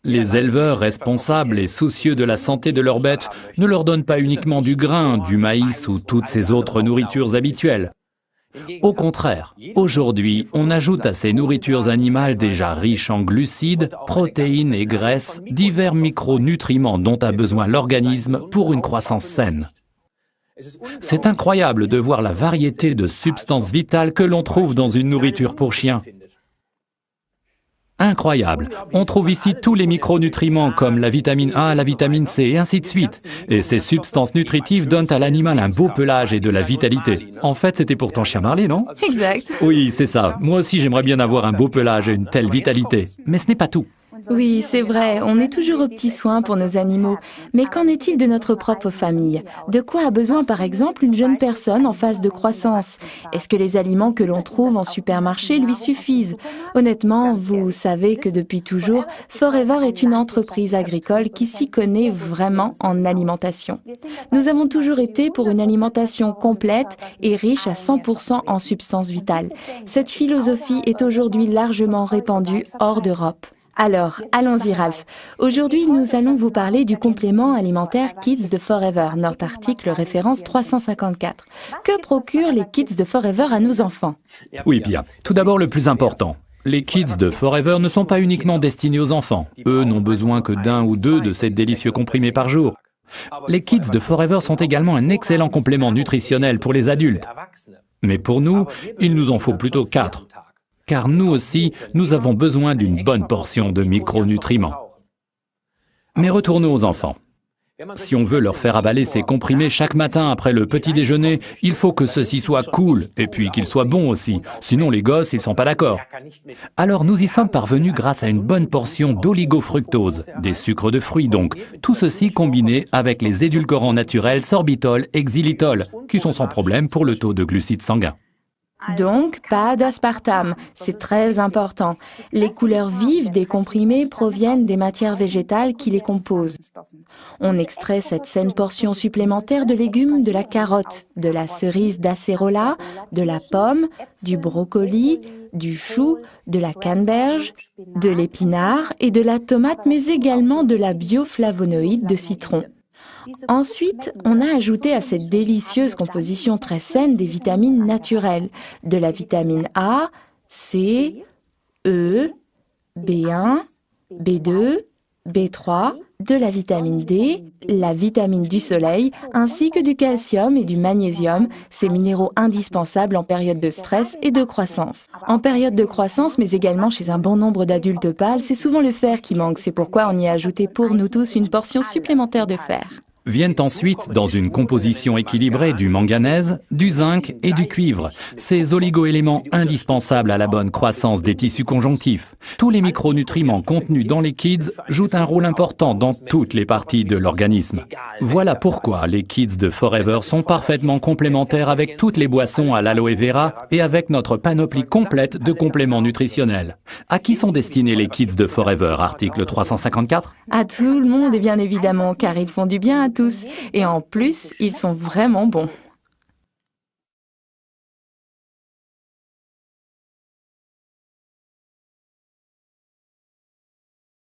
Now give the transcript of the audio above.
Les éleveurs responsables et soucieux de la santé de leurs bêtes ne leur donnent pas uniquement du grain, du maïs ou toutes ces autres nourritures habituelles. Au contraire, aujourd'hui, on ajoute à ces nourritures animales déjà riches en glucides, protéines et graisses, divers micronutriments dont a besoin l'organisme pour une croissance saine. C'est incroyable de voir la variété de substances vitales que l'on trouve dans une nourriture pour chien. Incroyable. On trouve ici tous les micronutriments comme la vitamine A, la vitamine C et ainsi de suite. Et ces substances nutritives donnent à l'animal un beau pelage et de la vitalité. En fait, c'était pour ton chien Marley, non? Exact. Oui, c'est ça. Moi aussi, j'aimerais bien avoir un beau pelage et une telle vitalité. Mais ce n'est pas tout. Oui, c'est vrai, on est toujours aux petits soins pour nos animaux. Mais qu'en est-il de notre propre famille? De quoi a besoin par exemple une jeune personne en phase de croissance? Est-ce que les aliments que l'on trouve en supermarché lui suffisent? Honnêtement, vous savez que depuis toujours, Forever est une entreprise agricole qui s'y connaît vraiment en alimentation. Nous avons toujours été pour une alimentation complète et riche à 100% en substances vitales. Cette philosophie est aujourd'hui largement répandue hors d'Europe. Alors, allons-y Ralph. Aujourd'hui, nous allons vous parler du complément alimentaire Kids de Forever, notre article référence 354. Que procurent les Kids de Forever à nos enfants? Oui, Pia. Tout d'abord, le plus important. Les Kids de Forever ne sont pas uniquement destinés aux enfants. Eux n'ont besoin que d'un ou deux de ces délicieux comprimés par jour. Les Kids de Forever sont également un excellent complément nutritionnel pour les adultes. Mais pour nous, il nous en faut plutôt 4. Car nous aussi, nous avons besoin d'une bonne portion de micronutriments. Mais retournons aux enfants. Si on veut leur faire avaler ces comprimés chaque matin après le petit déjeuner, il faut que ceci soit cool et puis qu'ils soient bons aussi. Sinon les gosses, ils sont pas d'accord. Alors nous y sommes parvenus grâce à une bonne portion d'oligofructose, des sucres de fruits donc. Tout ceci combiné avec les édulcorants naturels sorbitol et xylitol, qui sont sans problème pour le taux de glucides sanguins. Donc, pas d'aspartame, c'est très important. Les couleurs vives des comprimés proviennent des matières végétales qui les composent. On extrait cette saine portion supplémentaire de légumes de la carotte, de la cerise d'acérola, de la pomme, du brocoli, du chou, de la canneberge, de l'épinard et de la tomate, mais également de la bioflavonoïde de citron. Ensuite, on a ajouté à cette délicieuse composition très saine des vitamines naturelles, de la vitamine A, C, E, B1, B2, B3, de la vitamine D, la vitamine du soleil, ainsi que du calcium et du magnésium, ces minéraux indispensables en période de stress et de croissance. En période de croissance, mais également chez un bon nombre d'adultes pâles, c'est souvent le fer qui manque, c'est pourquoi on y a ajouté pour nous tous une portion supplémentaire de fer. Viennent ensuite, dans une composition équilibrée, du manganèse, du zinc et du cuivre, ces oligoéléments indispensables à la bonne croissance des tissus conjonctifs. Tous les micronutriments contenus dans les Kids jouent un rôle important dans toutes les parties de l'organisme. Voilà pourquoi les Kids de Forever sont parfaitement complémentaires avec toutes les boissons à l'aloe vera et avec notre panoplie complète de compléments nutritionnels. À qui sont destinés les Kids de Forever, article 354? À tout le monde et bien évidemment, car ils font du bien à tous. Et en plus, ils sont vraiment bons.